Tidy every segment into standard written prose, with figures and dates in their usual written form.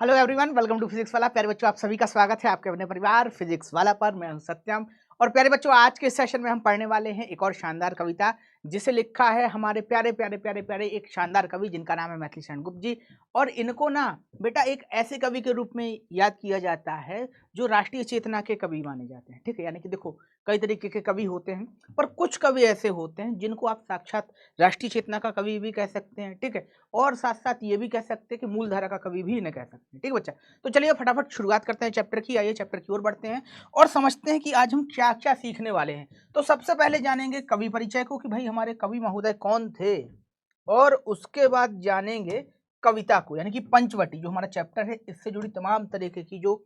Hello everyone, welcome to physics वाला। प्यारे बच्चों, आप सभी का स्वागत है आपके अपने परिवार फिजिक्स वाला पर। मैं हूं सत्यम। और प्यारे बच्चों, आज के सेशन में हम पढ़ने वाले हैं एक और शानदार कविता, जिसे लिखा है हमारे प्यारे प्यारे प्यारे प्यारे एक शानदार कवि, जिनका नाम है मैथिली शरण गुप्त जी। और इनको ना बेटा एक ऐसे कवि के रूप में याद किया जाता है जो राष्ट्रीय चेतना के कवि माने जाते हैं। ठीक है, यानी कि देखो, कई तरीके के कवि होते हैं, पर कुछ कवि ऐसे होते हैं जिनको आप साक्षात राष्ट्रीय चेतना का कवि भी कह सकते हैं। ठीक है, और साथ साथ ये भी कह सकते हैं कि मूल धारा का कवि भी इन्हें कह सकते हैं। ठीक है बच्चा, तो चलिए फटाफट शुरुआत करते हैं चैप्टर की। आइए चैप्टर की ओर बढ़ते हैं और समझते हैं कि आज हम क्या क्या सीखने वाले हैं। तो सबसे पहले जानेंगे कवि परिचय को, कि भाई हमारे कवि महोदय कौन थे, और उसके बाद जानेंगे कविता को, यानी कि पंचवटी जो हमारा चैप्टर है, इससे जुड़ी तमाम तरीके की जो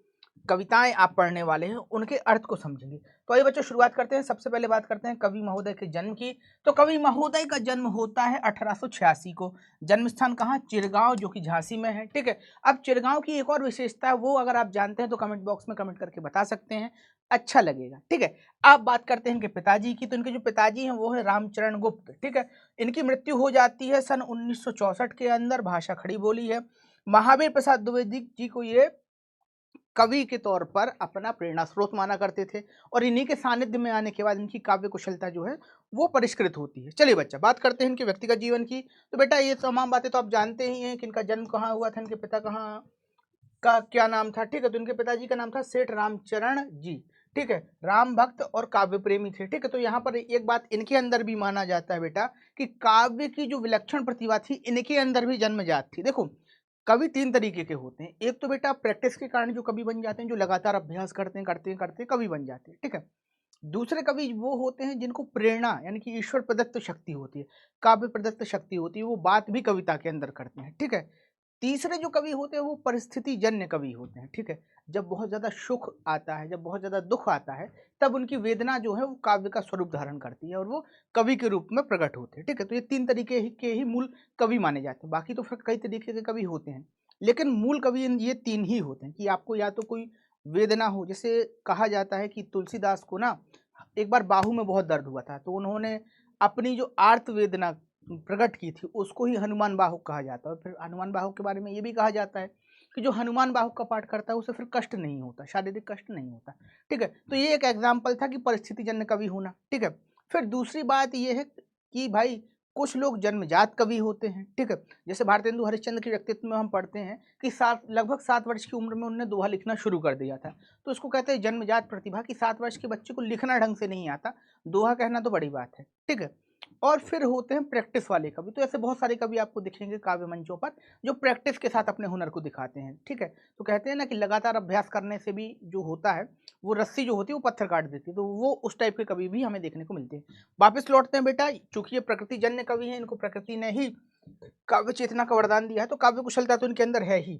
कविताएं आप पढ़ने वाले हैं उनके अर्थ को समझेंगे। तो आइए बच्चों शुरुआत करते हैं। सबसे पहले बात करते हैं कवि महोदय के जन्म की। तो कवि महोदय का जन्म होता है 1886 को। जन्म स्थान कहाँ? चिरगांव, जो कि झांसी में है। ठीक है, अब चिरगांव की एक और विशेषता है, वो अगर आप जानते हैं तो कमेंट बॉक्स में कमेंट करके बता सकते हैं, अच्छा लगेगा। ठीक है, अब बात करते हैं इनके पिताजी की। तो इनके जो पिताजी हैं वो है रामचरण गुप्त। ठीक है, इनकी मृत्यु हो जाती है सन 1964 के अंदर। भाषा खड़ी बोली है। महावीर प्रसाद द्विवेदी जी को ये कवि के तौर पर अपना प्रेरणा स्रोत माना करते थे, और इन्हीं के सानिध्य में आने के बाद इनकी काव्य कुशलता जो है वो परिष्कृत होती है। चलिए बच्चा, बात करते हैं इनके व्यक्तिगत जीवन की। तो बेटा ये तमाम बातें तो आप जानते ही हैं कि इनका जन्म कहाँ हुआ था, इनके पिता कहाँ का क्या नाम था। ठीक है, तो इनके पिताजी का नाम था सेठ रामचरण जी। ठीक है, राम भक्त और काव्य प्रेमी थे। ठीक है, तो यहाँ पर एक बात इनके अंदर भी माना जाता है बेटा, कि काव्य की जो विलक्षण प्रतिभा थी इनके अंदर भी जन्मजात थी। देखो, कवि तीन तरीके के होते हैं। एक तो बेटा प्रैक्टिस के कारण जो कवि बन जाते हैं, जो लगातार अभ्यास करते हैं करते हैं करते हैं कवि बन जाते हैं। ठीक है, दूसरे कवि वो होते हैं जिनको प्रेरणा यानी कि ईश्वर प्रदत्त शक्ति होती है, काव्य प्रदत्त शक्ति होती है, वो बात भी कविता के अंदर करते हैं। ठीक है, तीसरे जो कवि होते हैं वो परिस्थिति जन्य कवि होते हैं। ठीक है, जब बहुत ज्यादा सुख आता है, जब बहुत ज्यादा दुख आता है, तब उनकी वेदना जो है वो काव्य का स्वरूप धारण करती है और वो कवि के रूप में प्रकट होते हैं। ठीक है, तो ये तीन तरीके के ही मूल कवि माने जाते हैं। बाकी तो फिर कई तरीके के कवि होते हैं, लेकिन मूल कवि ये तीन ही होते हैं। कि आपको या तो कोई वेदना हो, जैसे कहा जाता है कि तुलसीदास को ना एक बार बाहू में बहुत दर्द हुआ था, तो उन्होंने अपनी जो आर्त वेदना प्रकट की थी उसको ही हनुमान बाहुक कहा जाता है। और फिर हनुमान बाहुक के बारे में ये भी कहा जाता है कि जो हनुमान बाहुक का पाठ करता है उसे फिर कष्ट नहीं होता, शारीरिक कष्ट नहीं होता। ठीक है, तो ये एक एग्जाम्पल था कि परिस्थिति जन्य कवि होना। ठीक है, फिर दूसरी बात ये है कि भाई कुछ लोग जन्मजात कवि होते हैं। ठीक है, जैसे भारतेंदु हरिश्चंद्र के व्यक्तित्व में हम पढ़ते हैं कि लगभग 7 वर्ष की उम्र में उन्होंने दोहा लिखना शुरू कर दिया था। तो उसको कहते हैं जन्मजात प्रतिभा, कि 7 वर्ष के बच्चे को लिखना ढंग से नहीं आता, दोहा कहना तो बड़ी बात है। ठीक है, और फिर होते हैं प्रैक्टिस वाले कवि। तो ऐसे बहुत सारे कवि आपको दिखेंगे काव्य मंचों पर जो प्रैक्टिस के साथ अपने हुनर को दिखाते हैं। ठीक है, तो कहते हैं ना कि लगातार अभ्यास करने से भी जो होता है, वो रस्सी जो होती है वो पत्थर काट देती है। तो वो उस टाइप के कवि भी हमें देखने को मिलते हैं। वापस लौटते हैं बेटा, चूंकि ये प्रकृति जन्य कवि हैं, इनको प्रकृति ने ही काव्य चेतना का वरदान दिया है, तो काव्य कुशलता तो इनके अंदर है ही।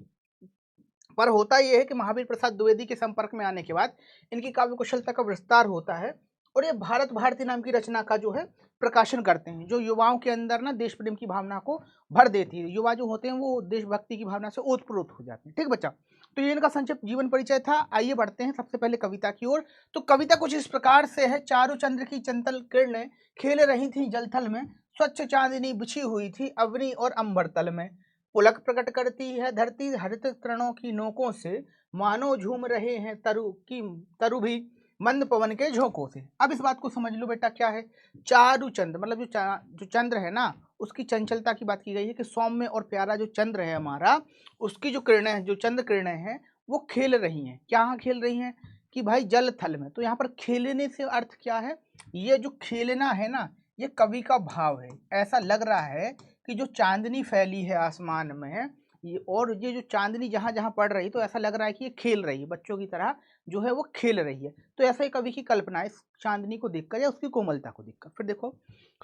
पर होता यह है कि महावीर प्रसाद द्विवेदी के संपर्क में आने के बाद इनकी काव्य कुशलता का विस्तार होता है, और ये भारत भारती नाम की रचना का जो है प्रकाशन करते हैं, जो युवाओं के अंदर ना देश प्रेम की भावना को भर देती है। युवा जो होते हैं वो देशभक्ति की भावना से ओतप्रोत हो जाते हैं। ठीक बच्चा, तो ये इनका संक्षिप्त जीवन परिचय था। आइए बढ़ते हैं सबसे पहले कविता की ओर। तो कविता कुछ इस प्रकार से है। चारु चंद्र की चंचल किरणें खेल रही थी जलथल में, स्वच्छ चांदनी बिछी हुई थी अवनी और अंबर तल में, पुलक प्रकट करती है धरती हरित तृणों की नोकों से, मानो झूम रहे हैं तरु भी मंद पवन के झोंकों से। अब इस बात को समझ लो बेटा, क्या है चारु चंद्र, मतलब जो चंद्र है ना, उसकी चंचलता की बात की गई है कि सौम्य और प्यारा जो चंद्र है हमारा, उसकी जो किरणें हैं, जो चंद्र किरणें हैं, वो खेल रही हैं। क्या खेल रही हैं? कि भाई जल थल में। तो यहाँ पर खेलने से अर्थ क्या है? ये जो खेलना है ना, ये कवि का भाव है। ऐसा लग रहा है कि जो चांदनी फैली है आसमान में, ये और ये जो चांदनी जहां जहां पड़ रही, तो ऐसा लग रहा है कि ये खेल रही है, बच्चों की तरह जो है वो खेल रही है। तो ऐसा ही कवि की कल्पना है इस चांदनी को देखकर या उसकी कोमलता को देखकर। फिर देखो,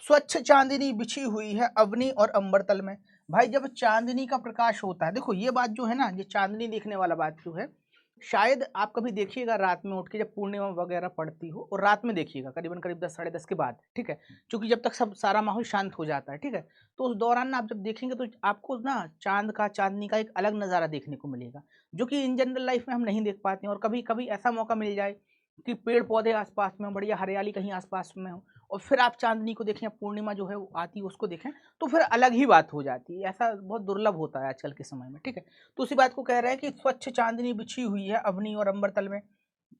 स्वच्छ चांदनी बिछी हुई है अवनी और अंबर तल में। भाई जब चांदनी का प्रकाश होता है, देखो ये बात जो है ना, ये चांदनी देखने वाला बात जो है, शायद आप कभी देखिएगा रात में उठ के, जब पूर्णिमा वगैरह पड़ती हो, और रात में देखिएगा करीबन करीब 10 साढ़े 10 के बाद। ठीक है, क्योंकि जब तक सब सारा माहौल शांत हो जाता है। ठीक है, तो उस दौरान ना आप जब देखेंगे तो आपको ना चांद का, चांदनी का एक अलग नज़ारा देखने को मिलेगा, जो कि इन जनरल लाइफ में हम नहीं देख पाते हैं। और कभी कभी ऐसा मौका मिल जाए कि पेड़ पौधे आसपास में हो, बढ़िया हरियाली कहीं आसपास में हो, और फिर आप चांदनी को देखें, पूर्णिमा जो है वो आती है उसको देखें, तो फिर अलग ही बात हो जाती है। ऐसा बहुत दुर्लभ होता है आजकल के समय में, ठीक है। तो उसी बात को कह रहा है कि स्वच्छ चांदनी बिछी हुई है अवनी और अंबर तल में।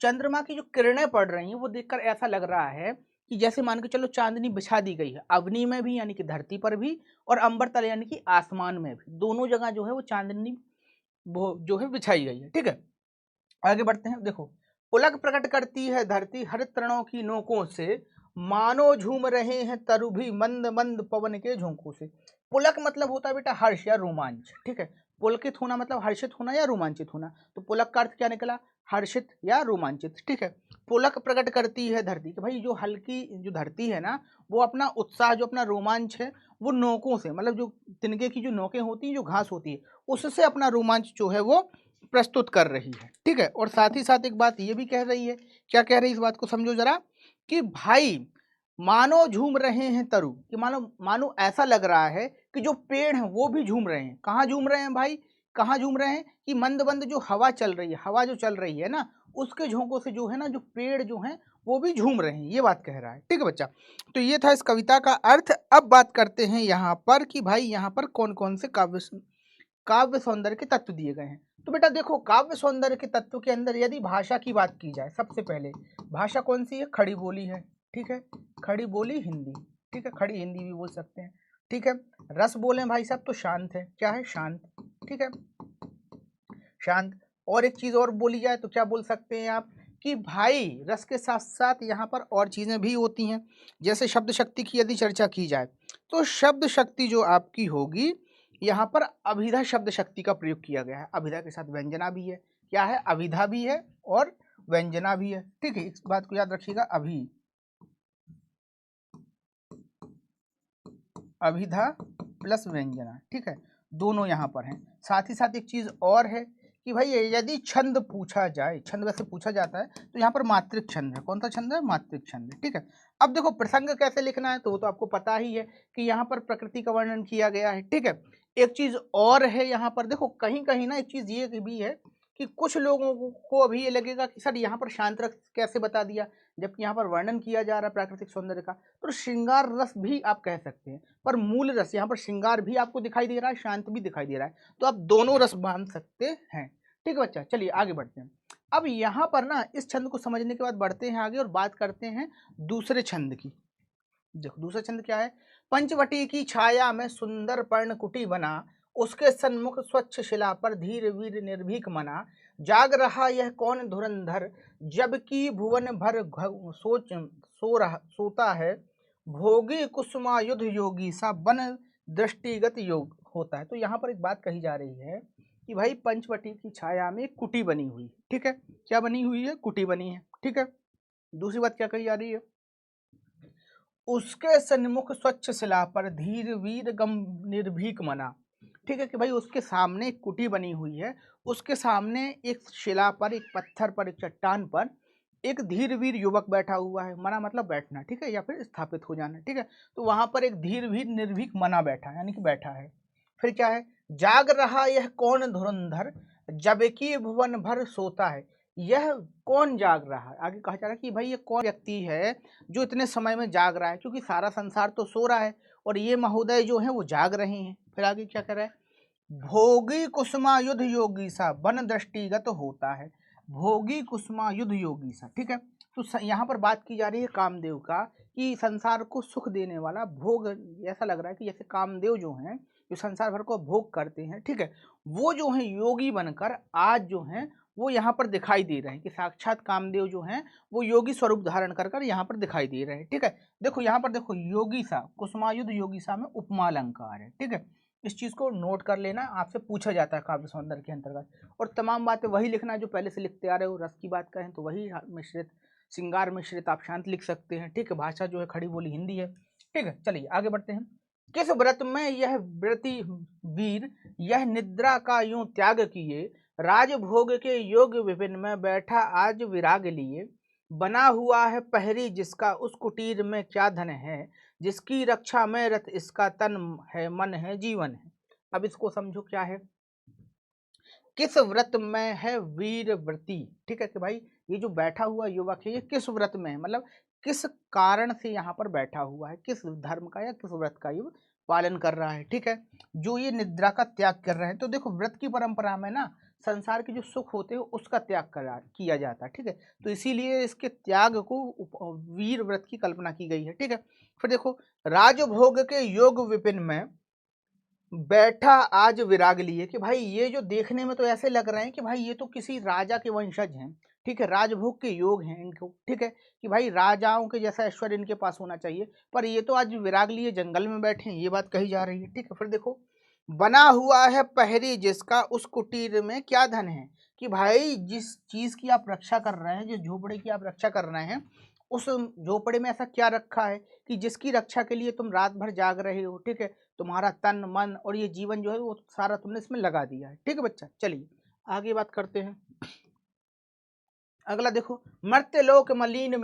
चंद्रमा की जो किरणें पड़ रही हैं वो देखकर ऐसा लग रहा है कि जैसे मान के चलो चांदनी बिछा दी गई है, अवनी में भी यानी कि धरती पर भी, और अंबर तल यानी कि आसमान में भी, दोनों जगह जो है वो चांदनी वो जो है बिछाई गई है, ठीक है। आगे बढ़ते हैं, देखो। पुलक प्रकट करती है धरती हर तृणों की नोकों से, मानो झूम रहे हैं तरु भी मंद मंद पवन के झोंकों से। पुलक मतलब होता है बेटा हर्ष या रोमांच, ठीक है। पुलकित होना मतलब हर्षित होना या रोमांचित होना, तो पुलक का अर्थ क्या निकला, हर्षित या रोमांचित, ठीक है। पुलक प्रकट करती है धरती, कि भाई जो हल्की जो धरती है ना, वो अपना उत्साह, जो अपना रोमांच है, वो नोकों से, मतलब जो तिनके की जो नोकें होती हैं, जो घास होती है, उससे अपना रोमांच जो है वो प्रस्तुत कर रही है, ठीक है। और साथ ही साथ एक बात ये भी कह रही है, क्या कह रही है, इस बात को समझो जरा, कि भाई मानो झूम रहे हैं तरु, कि मानो मानो ऐसा लग रहा है कि जो पेड़ हैं वो भी झूम रहे हैं। कहाँ झूम रहे हैं भाई, कहाँ झूम रहे हैं, कि मंद मंद जो हवा चल रही है, हवा जो चल रही है ना, उसके झोंकों से जो है ना, जो पेड़ जो हैं वो भी झूम रहे हैं, ये बात कह रहा है, ठीक है बच्चा। तो ये था इस कविता का अर्थ। अब बात करते हैं यहाँ पर कि भाई यहाँ पर कौन कौन से काव्य सौंदर्य के तत्व दिए गए हैं। तो बेटा देखो, काव्य सौंदर्य के तत्व के अंदर यदि भाषा की बात की जाए, सबसे पहले भाषा कौन सी है, खड़ी बोली है, ठीक है। खड़ी बोली हिंदी, ठीक है, खड़ी हिंदी भी बोल सकते हैं, ठीक है। रस बोले भाई साहब तो शांत है, क्या है, शांत, ठीक है, शांत। और एक चीज और बोली जाए तो क्या बोल सकते हैं आप, कि भाई रस के साथ साथ यहाँ पर और चीजें भी होती हैं। जैसे शब्द शक्ति की यदि चर्चा की जाए, तो शब्द शक्ति जो आपकी होगी, यहाँ पर अभिधा शब्द शक्ति का प्रयोग किया गया है। अभिधा के साथ व्यंजना भी है, क्या है, अभिधा भी है और व्यंजना भी है, ठीक है। इस बात को याद रखिएगा, अभिधा प्लस व्यंजना, ठीक है, दोनों यहाँ पर हैं। साथ ही साथ एक चीज और है कि भाई यदि छंद पूछा जाए, छंद वैसे पूछा जाता है, तो यहाँ पर मात्रिक छंद है। कौन सा छंद है, मात्रिक छंद है, ठीक है। अब देखो प्रसंग कैसे लिखना है, तो वो तो आपको पता ही है कि यहाँ पर प्रकृति का वर्णन किया गया है, ठीक है। एक चीज और है यहाँ पर, देखो कहीं कहीं ना एक चीज ये भी है कि कुछ लोगों को अभी ये लगेगा कि सर यहाँ पर शांत रस कैसे बता दिया, जबकि यहाँ पर वर्णन किया जा रहा है प्राकृतिक सौंदर्य का। तो श्रृंगार रस भी आप कह सकते हैं, पर मूल रस यहाँ पर श्रृंगार भी आपको दिखाई दे रहा है, शांत भी दिखाई दे रहा है, तो आप दोनों रस मान सकते हैं, ठीक है बच्चा। चलिए आगे बढ़ते हैं। अब यहाँ पर ना इस छंद को समझने के बाद बढ़ते हैं आगे और बात करते हैं दूसरे छंद की। देखो दूसरा छंद क्या है, पंचवटी की छाया में सुंदर पर्ण कुटी बना, उसके सन्मुख स्वच्छ शिला पर धीर वीर निर्भीक मना, जाग रहा यह कौन धुरंधर, जबकि भुवन भर सोता है, भोगी कुसुमायुध योगी सा बन दृष्टिगत योग होता है। तो यहाँ पर एक बात कही जा रही है कि भाई पंचवटी की छाया में कुटी बनी हुई, ठीक है, क्या बनी हुई है, कुटी बनी है, ठीक है। दूसरी बात क्या कही जा रही है, उसके सन्मुख स्वच्छ शिला पर धीर वीर गम निर्भीक मना, ठीक है, कि भाई उसके सामने एक कुटी बनी हुई है, उसके सामने एक शिला पर, एक पत्थर पर, एक चट्टान पर एक धीर वीर युवक बैठा हुआ है। मना मतलब बैठना, ठीक है, या फिर स्थापित हो जाना, ठीक है। तो वहां पर एक धीर वीर निर्भीक मना बैठा है, यानी कि बैठा है। फिर क्या है, जाग रहा यह कौन धुरंधर, जबकि भुवन भर सोता है। यह कौन जाग रहा है, आगे कहा जा रहा है कि भाई ये कौन व्यक्ति है जो इतने समय में जाग रहा है, क्योंकि सारा संसार तो सो रहा है और ये महोदय जो है वो जाग रहे हैं। फिर आगे क्या कर रहा है, भोगी कुसुमा युद्ध योगी सा बन दृष्टिगत होता है, भोगी कुसुमा युद्ध योगी सा, ठीक है। तो यहाँ पर बात की जा रही है कामदेव का, कि संसार को सुख देने वाला भोग, ऐसा लग रहा है कि जैसे कामदेव जो हैं, जो संसार भर को भोग करते हैं, ठीक है, वो जो है योगी बनकर आज जो है वो यहाँ पर दिखाई दे रहे हैं, कि साक्षात कामदेव जो हैं वो योगी स्वरूप धारण कर कर यहाँ पर दिखाई दे रहे हैं, ठीक है। देखो यहाँ पर देखो, योगी सा, कुसुमायुध योगी सा में उपमा अलंकार है, ठीक है। इस चीज को नोट कर लेना, आपसे पूछा जाता है काव्य सौंदर्य के अंतर्गत। और तमाम बातें वही लिखना जो पहले से लिखते आ रहे हो। रस की बात करें तो वही मिश्रित, श्रृंगार मिश्रित आप शांत लिख सकते हैं, ठीक है। भाषा जो है खड़ी बोली हिंदी है, ठीक है। चलिए आगे बढ़ते हैं। किस व्रत में यह व्रति वीर, यह निद्रा का यूं त्याग किए, राजभोग के योग विपिन में बैठा आज विराग लिए, बना हुआ है पहरी जिसका उस कुटीर में क्या धन है, जिसकी रक्षा में रत इसका तन है मन है जीवन है। अब इसको समझो क्या है, किस व्रत में है वीर व्रती, ठीक है, कि भाई ये जो बैठा हुआ युवक है ये किस व्रत में है, मतलब किस कारण से यहाँ पर बैठा हुआ है, किस धर्म का या किस व्रत का ये पालन कर रहा है। ठीक है, जो ये निद्रा का त्याग कर रहे हैं। तो देखो व्रत की परंपरा में ना संसार के जो सुख होते हैं उसका त्याग किया जाता है। ठीक है, तो इसीलिए इसके त्याग को वीर व्रत की कल्पना की गई है। ठीक है, फिर देखो राजभोग के योग विपिन में बैठा आज विराग लिए, कि भाई ये जो देखने में तो ऐसे लग रहे हैं कि भाई ये तो किसी राजा के वंशज हैं। ठीक है, राजभोग के योग हैं इनको। ठीक है, कि भाई राजाओं के जैसा ऐश्वर्य इनके पास होना चाहिए, पर ये तो आज विराग लिए जंगल में बैठे हैं, ये बात कही जा रही है। ठीक है, फिर देखो बना हुआ है पहरी जिसका उस कुटीर में क्या धन है, कि भाई जिस चीज की आप रक्षा कर रहे हैं, जिस झोपड़े की आप रक्षा कर रहे हैं, उस झोपड़े में ऐसा क्या रखा है कि जिसकी रक्षा के लिए तुम रात भर जाग रहे हो। ठीक है, तुम्हारा तन मन और ये जीवन जो है वो सारा तुमने इसमें लगा दिया है। ठीक है बच्चा, चलिए आगे बात करते हैं। अगला देखो, मर्त्यलोक मलिन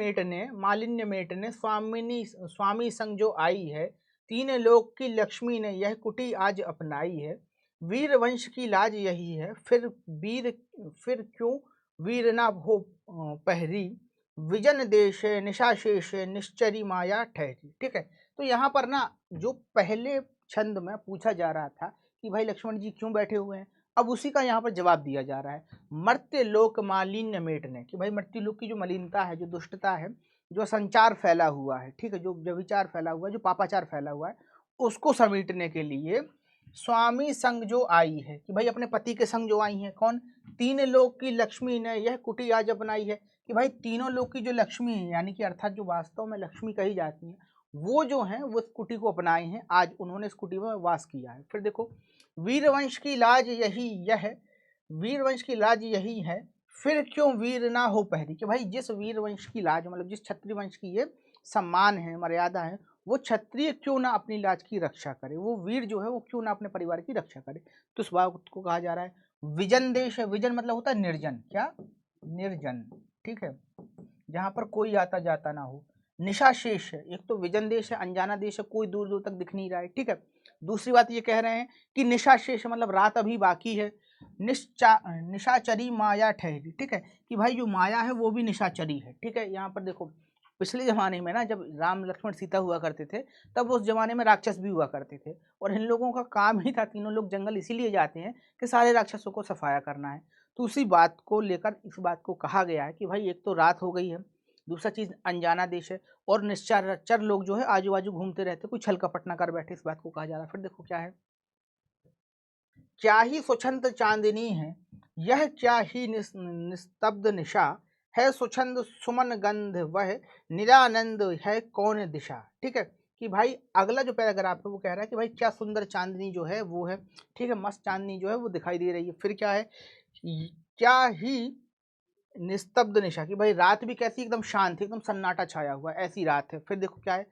मालिन्य मेटने स्वामी संग जो आई है, तीन लोक की लक्ष्मी ने यह कुटी आज अपनाई है। वीर वंश की लाज यही है, फिर क्यों वीर ना हो पहरी, विजन देश निशाशेष निश्चरी माया ठहरी। ठीक है, तो यहाँ पर ना जो पहले छंद में पूछा जा रहा था कि भाई लक्ष्मण जी क्यों बैठे हुए हैं, अब उसी का यहाँ पर जवाब दिया जा रहा है। मर्त्य लोक मालिन्य मेटने, कि भाई मृत्यु लोक की जो मलिनता है, जो दुष्टता है, जो संचार फैला हुआ है, ठीक है, जो व्यभिचार फैला हुआ है, जो पापाचार फैला हुआ है, उसको समेटने के लिए स्वामी संग जो आई है, कि भाई अपने पति के संग जो आई है। कौन? तीन लोक की लक्ष्मी ने यह कुटी आज अपनाई है, कि भाई तीनों लोक की जो लक्ष्मी है, यानी कि अर्थात जो वास्तव में लक्ष्मी कही जाती है, वो जो है वो इस कुटी को अपनाए हैं, आज उन्होंने इस कुटी में वास किया है। फिर देखो वीरवंश की लाज वीरवंश की लाज यही है, फिर क्यों वीर ना हो पहरी, कि भाई जिस वीरवंश की लाज मतलब जिस क्षत्रिय वंश की ये सम्मान है, मर्यादा है, वो क्षत्रिय क्यों ना अपनी लाज की रक्षा करे, वो वीर जो है वो क्यों ना अपने परिवार की रक्षा करे। तो इस बात को कहा जा रहा है विजन देश है। विजन मतलब होता है निर्जन, क्या? निर्जन। ठीक है, जहां पर कोई आता जाता ना हो। निशा शेष है, एक तो विजन देश है, अनजाना देश है, कोई दूर दूर तक दिख नहीं रहा है। ठीक है, दूसरी बात ये कह रहे हैं कि निशा शेष मतलब रात अभी बाकी है। निशाचरी माया ठहरी। ठीक है, कि भाई जो माया है वो भी निशाचरी है। ठीक है, यहाँ पर देखो पिछले जमाने में ना जब राम लक्ष्मण सीता हुआ करते थे, तब उस जमाने में राक्षस भी हुआ करते थे, और इन लोगों का काम ही था, तीनों लोग जंगल इसीलिए जाते हैं कि सारे राक्षसों को सफाया करना है। तो उसी बात को लेकर इस बात को कहा गया है कि भाई एक तो रात हो गई है, दूसरा चीज अनजाना देश है, और निश्चर लोग जो है आजू बाजू घूमते रहते, कोई छल कपट ना कर बैठे, इस बात को कहा जा रहा है। फिर देखो क्या है, क्या ही स्वच्छंद चांदनी है, यह क्या ही निस्तब्ध निशा है, स्वच्छंद सुमन गंध वह निरानंद है कौन दिशा। ठीक है, कि भाई अगला जो पैराग्राफ है वो कह रहा है कि भाई क्या सुंदर चांदनी जो है वो है। ठीक है, मस्त चांदनी जो है वो दिखाई दे रही है। फिर क्या है, क्या ही निस्तब्ध निशा, कि भाई रात भी कैसी एकदम शांत है, एकदम सन्नाटा छाया हुआ है, ऐसी रात है। फिर देखो क्या है,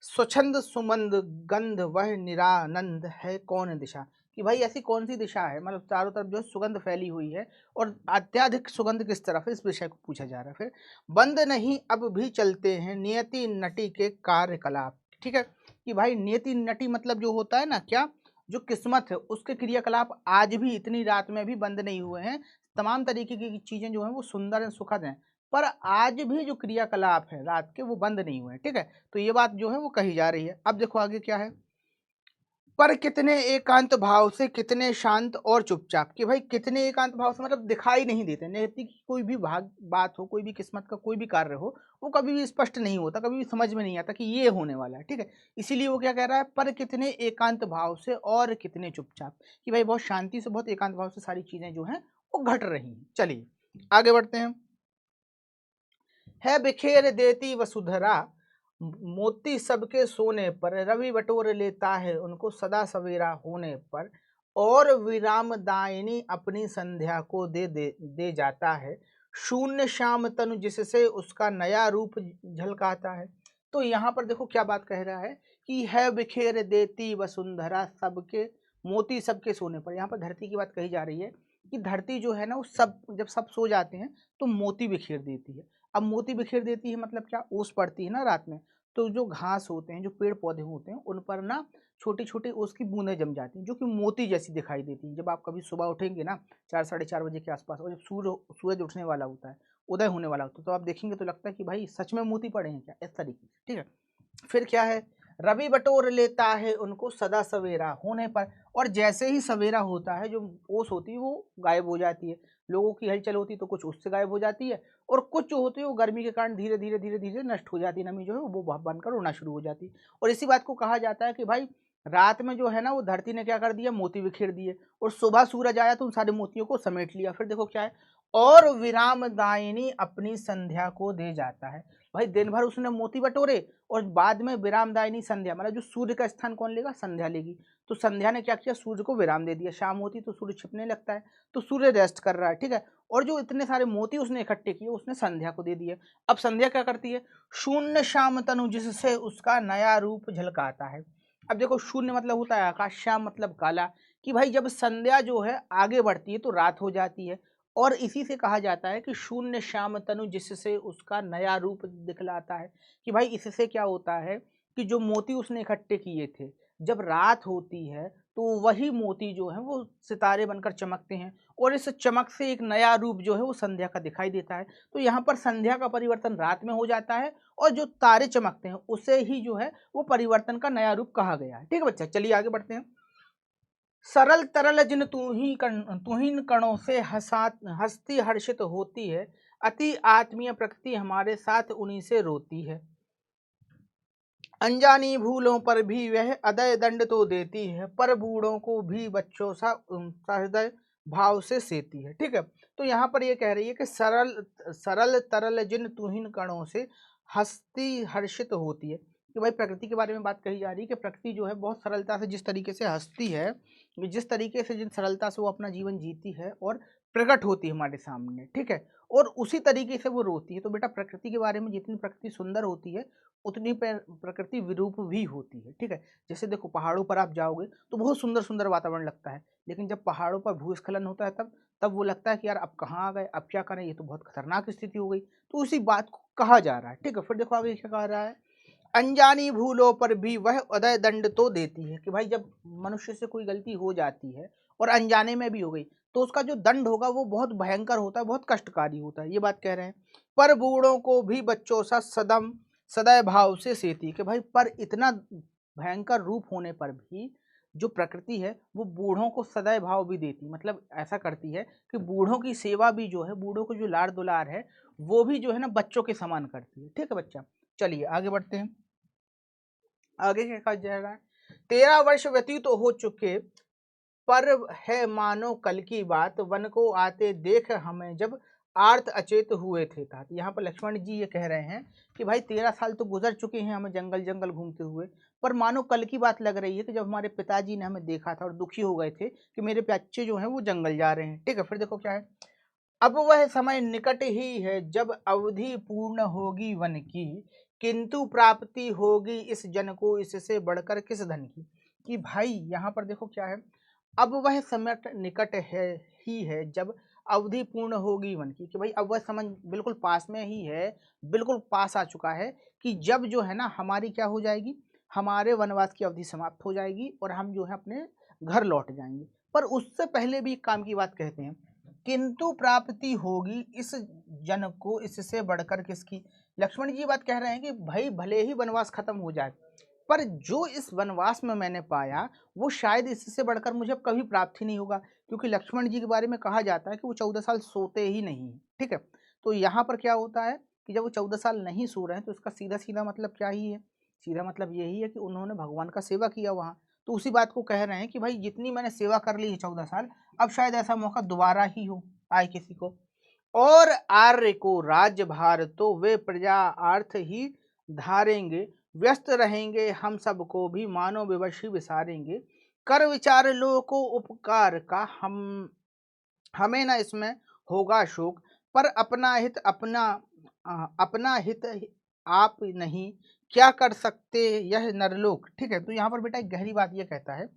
स्वच्छंद सुमंद गंध वह निरानंद है कौन दिशा, कि भाई ऐसी कौन सी दिशा है, मतलब चारों तरफ जो है सुगंध फैली हुई है, और अत्यधिक सुगंध किस तरफ है, इस विषय को पूछा जा रहा है। फिर बंद नहीं अब भी चलते हैं नियति नटी के कार्यकलाप। ठीक है, कि भाई नियति नटी मतलब जो होता है ना, क्या? जो किस्मत है उसके क्रियाकलाप आज भी इतनी रात में भी बंद नहीं हुए हैं। तमाम तरीके की चीजें जो हैं वो सुंदर हैं, सुखद हैं, पर आज भी जो क्रियाकलाप है रात के वो बंद नहीं हुए हैं। ठीक है, तो ये बात जो है वो कही जा रही है। अब देखो आगे क्या है, पर कितने एकांत भाव से कितने शांत और चुपचाप, कि भाई कितने एकांत भाव से मतलब दिखाई नहीं देते, नियति की कोई भी भाग बात हो, कोई भी किस्मत का कोई भी कार्य हो, वो कभी भी स्पष्ट नहीं होता, कभी भी समझ में नहीं आता कि ये होने वाला है। ठीक है, इसीलिए वो क्या कह रहा है, पर कितने एकांत भाव से और कितने चुपचाप, कि भाई बहुत शांति से बहुत एकांत भाव से सारी चीजें जो हैं वो घट रही हैं। चलिए आगे बढ़ते हैं। है बिखेर देती वसुधरा मोती सबके सोने पर, रवि बटोर लेता है उनको सदा सवेरा होने पर, और विराम दायिनी अपनी संध्या को दे जाता है, शून्य श्याम तनु जिससे उसका नया रूप झलकाता है। तो यहाँ पर देखो क्या बात कह रहा है कि है बिखेर देती वसुंधरा सबके मोती सबके सोने पर। यहाँ पर धरती की बात कही जा रही है कि धरती जो है ना वो सब जब सब सो जाते हैं तो मोती बिखेर देती है। अब मोती बिखेर देती है मतलब क्या, ओस पड़ती है ना रात में, तो जो घास होते हैं, जो पेड़ पौधे होते हैं, उन पर ना छोटी छोटी ओस की बूंदें जम जाती हैं, जो कि मोती जैसी दिखाई देती हैं। जब आप कभी सुबह उठेंगे ना 4 साढ़े 4 बजे के आसपास, और जब सूरज उठने वाला होता है, उदय होने वाला होता है। तो आप देखेंगे तो लगता है कि भाई सच में मोती पड़े हैं क्या, इस तरीके से। ठीक है, फिर क्या है, रवि बटोर लेता है उनको सदा सवेरा होने पर, और जैसे ही सवेरा होता है जो ओस होती है वो गायब हो जाती है। लोगों की हलचल होती है तो कुछ उससे गायब हो जाती है, और कुछ जो होती है वो गर्मी के कारण धीरे धीरे धीरे धीरे नष्ट हो जाती है, नमी जो है वो भाप बनकर उड़ना शुरू हो जाती है। और इसी बात को कहा जाता है कि भाई रात में जो है ना वो धरती ने क्या कर दिया, मोती बिखेर दिए, और सुबह सूरज आया तो उन सारे मोतियों को समेट लिया। फिर देखो क्या है, और विराम दायिनी अपनी संध्या को दे जाता है। भाई दिन भर उसने मोती बटोरे और बाद में विरामदायिनी संध्या, मतलब जो सूर्य का स्थान कौन लेगा, संध्या लेगी। तो संध्या ने क्या किया, सूर्य को विराम दे दिया। शाम होती तो सूर्य छिपने लगता है, तो सूर्य रेस्ट कर रहा है। ठीक है, और जो इतने सारे मोती उसने इकट्ठे किए उसने संध्या को दे दिए। अब संध्या क्या करती है, शून्य श्याम तनु जिससे उसका नया रूप झलकाता है। अब देखो शून्य मतलब होता है आकाश, श्याम मतलब काला, कि भाई जब संध्या जो है आगे बढ़ती है तो रात हो जाती है, और इसी से कहा जाता है कि शून्य श्याम तनु जिससे उसका नया रूप दिखलाता है। कि भाई इससे क्या होता है कि जो मोती उसने इकट्ठे किए थे, जब रात होती है तो वही मोती जो है वो सितारे बनकर चमकते हैं, और इस चमक से एक नया रूप जो है वो संध्या का दिखाई देता है। तो यहाँ पर संध्या का परिवर्तन रात में हो जाता है, और जो तारे चमकते हैं उसे ही जो है वो परिवर्तन का नया रूप कहा गया है। ठीक है बच्चा, चलिए आगे बढ़ते हैं। सरल तरल जिन तुहिन कणों से हंसती हर्षित होती है, अति आत्मीय प्रकृति हमारे साथ उन्हीं से रोती है। अनजानी भूलों पर भी वह अदय दंड तो देती है, पर बूढ़ों को भी बच्चों सा हृदय भाव से सेती है। ठीक है, तो यहाँ पर ये कह रही है कि सरल सरल तरल जिन तुहिन कणों से हंसती हर्षित होती है, कि भाई प्रकृति के बारे में बात कही जा रही है कि प्रकृति जो है बहुत सरलता से जिस तरीके से हंसती है, जिस तरीके से जिन सरलता से वो अपना जीवन जीती है और प्रकट होती है हमारे सामने। ठीक है, और उसी तरीके से वो रोती है। तो बेटा प्रकृति के बारे में जितनी प्रकृति सुंदर होती है उतनी प्रकृति विरूप भी होती है। ठीक है, जैसे देखो पहाड़ों पर आप जाओगे तो बहुत सुंदर सुंदर वातावरण लगता है, लेकिन जब पहाड़ों पर भूस्खलन होता है तब वो लगता है कि यार अब कहाँ आ गए, अब क्या करें, ये तो बहुत खतरनाक स्थिति हो गई। तो उसी बात को कहा जा रहा है। ठीक है, फिर देखो आगे क्या कहा रहा है, अनजानी भूलों पर भी वह उदय दंड तो देती है। कि भाई जब मनुष्य से कोई गलती हो जाती है और अनजाने में भी हो गई तो उसका जो दंड होगा वो बहुत भयंकर होता है, बहुत कष्टकारी होता है, ये बात कह रहे हैं। पर बूढ़ों को भी बच्चों सा सदम सदैव भाव से सेती। कि भाई पर इतना भयंकर रूप होने पर भी जो प्रकृति है वो बूढ़ों को सदैव भाव भी देती, मतलब ऐसा करती है कि बूढ़ों की सेवा भी जो है, बूढ़ों को जो लाड़ दुलार है वो भी जो है ना बच्चों के समान करती है। ठीक है बच्चा, चलिए आगे बढ़ते हैं। आगे क्या कहा जा रहा है, 13 वर्ष व्यतीत तो हो चुके, पर है मानो कल की बात, वन को आते देख हमें जब आर्त अचेत हुए थे तात। यहाँ पर लक्ष्मण जी ये कह रहे हैं कि भाई 13 साल तो गुजर चुके हैं हमें जंगल जंगल घूमते हुए, पर मानो कल की बात लग रही है कि जब हमारे पिताजी ने हमें देखा था और दुखी हो गए थे कि मेरे बच्चे जो हैं वो जंगल जा रहे हैं। ठीक है, फिर देखो क्या है, अब वह समय निकट ही है जब अवधि पूर्ण होगी वन की, किंतु प्राप्ति होगी इस जन को इससे बढ़कर किस धन की। कि भाई यहाँ पर देखो क्या है, अब वह समय निकट है ही है जब अवधि पूर्ण होगी वन की। कि भाई अब वह समय बिल्कुल पास में ही है, बिल्कुल पास आ चुका है कि जब जो है ना हमारी क्या हो जाएगी, हमारे वनवास की अवधि समाप्त हो जाएगी और हम जो है अपने घर लौट जाएंगे। पर उससे पहले भी एक काम की बात कहते हैं, किंतु प्राप्ति होगी इस जन को इससे बढ़कर किसकी। लक्ष्मण जी बात कह रहे हैं कि भाई भले ही वनवास खत्म हो जाए, पर जो इस वनवास में मैंने पाया वो शायद इससे बढ़कर मुझे अब कभी प्राप्त ही नहीं होगा। क्योंकि लक्ष्मण जी के बारे में कहा जाता है कि वो 14 साल सोते ही नहीं। ठीक है, तो यहाँ पर क्या होता है कि जब वो 14 साल नहीं सो रहे हैं तो इसका सीधा सीधा मतलब क्या ही है, सीधा मतलब यही है कि उन्होंने भगवान का सेवा किया वहाँ। तो उसी बात को कह रहे हैं कि भाई जितनी मैंने सेवा कर ली है 14 साल, अब शायद ऐसा मौका दोबारा ही हो आए किसी को। और आर्य को राज्य भार तो वे प्रजा अर्थ ही धारेंगे, व्यस्त रहेंगे हम सबको भी मानो विवश विसारेंगे, कर विचार लो को उपकार का हमें न इसमें होगा शोक, पर अपना हित आप नहीं क्या कर सकते यह नरलोक। ठीक है, तो यहाँ पर बेटा एक गहरी बात ये कहता है,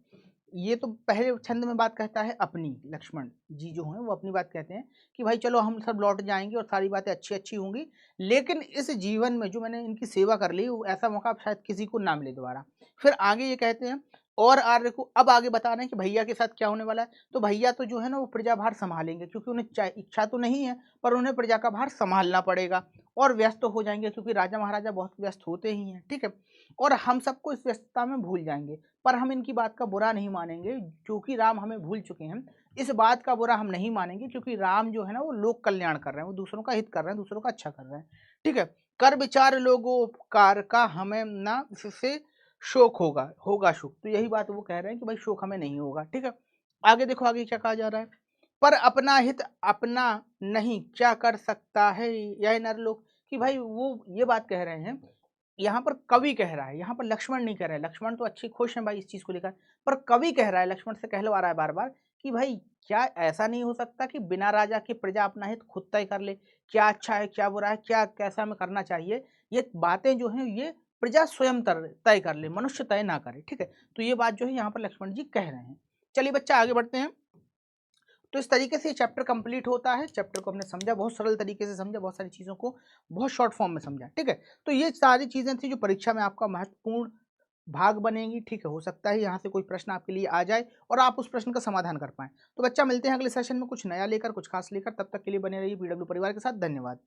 ये तो पहले छंद में बात कहता है अपनी, लक्ष्मण जी जो हैं वो अपनी बात कहते हैं कि भाई चलो हम सब लौट जाएंगे और सारी बातें अच्छी अच्छी होंगी, लेकिन इस जीवन में जो मैंने इनकी सेवा कर ली वो ऐसा मौका शायद किसी को ना मिले दोबारा। फिर आगे ये कहते हैं, और आर्य को अब आगे बता रहे हैं कि भैया के साथ क्या होने वाला है। तो भैया तो जो है ना वो प्रजाभार संभालेंगे, क्योंकि उन्हें इच्छा तो नहीं है पर उन्हें प्रजा का भार संभालना पड़ेगा, और व्यस्त तो हो जाएंगे क्योंकि राजा महाराजा बहुत व्यस्त होते ही हैं, ठीक है। और हम सबको इस व्यस्तता में भूल जाएंगे, पर हम इनकी बात का बुरा नहीं मानेंगे, क्योंकि राम हमें भूल चुके हैं। इस बात का बुरा हम नहीं मानेंगे, क्योंकि राम जो है ना वो लोक कल्याण कर रहे हैं, वो दूसरों का हित कर रहे हैं, दूसरों का अच्छा कर रहे हैं, ठीक है। कर विचार लोगोपकार का हमें ना इससे शोक होगा, होगा सुख। तो यही बात वो कह रहे हैं कि भाई शोक हमें नहीं होगा, ठीक है। आगे देखो आगे क्या कहा जा रहा है। पर अपना हित अपना नहीं क्या कर सकता है यह नरलोक। कि भाई वो ये बात कह रहे हैं, यहाँ पर कवि कह रहा है, यहाँ पर लक्ष्मण नहीं कह रहा है। लक्ष्मण तो अच्छी खुश हैं भाई इस चीज को लेकर, पर कवि कह रहा है, लक्ष्मण से कहलवा रहा है बार बार कि भाई क्या ऐसा नहीं हो सकता कि बिना राजा के प्रजा अपना हित खुद तय कर ले, क्या अच्छा है क्या बुरा है, क्या कैसा हमें करना चाहिए, ये बातें जो हैं ये प्रजा स्वयं तय कर ले, मनुष्य तय ना करे, ठीक है। तो ये बात जो है यहाँ पर लक्ष्मण जी कह रहे हैं। चलिए बच्चा आगे बढ़ते हैं। तो इस तरीके से ये चैप्टर कंप्लीट होता है। चैप्टर को हमने समझा, बहुत सरल तरीके से समझा, बहुत सारी चीज़ों को बहुत शॉर्ट फॉर्म में समझा, ठीक है। तो ये सारी चीज़ें थी जो परीक्षा में आपका महत्वपूर्ण भाग बनेंगी, ठीक है। हो सकता है यहाँ से कोई प्रश्न आपके लिए आ जाए और आप उस प्रश्न का समाधान कर पाएं। तो बच्चा मिलते हैं अगले सेशन में कुछ नया लेकर, कुछ खास लेकर। तब तक के लिए बने रहिए पीडब्ल्यू परिवार के साथ। धन्यवाद।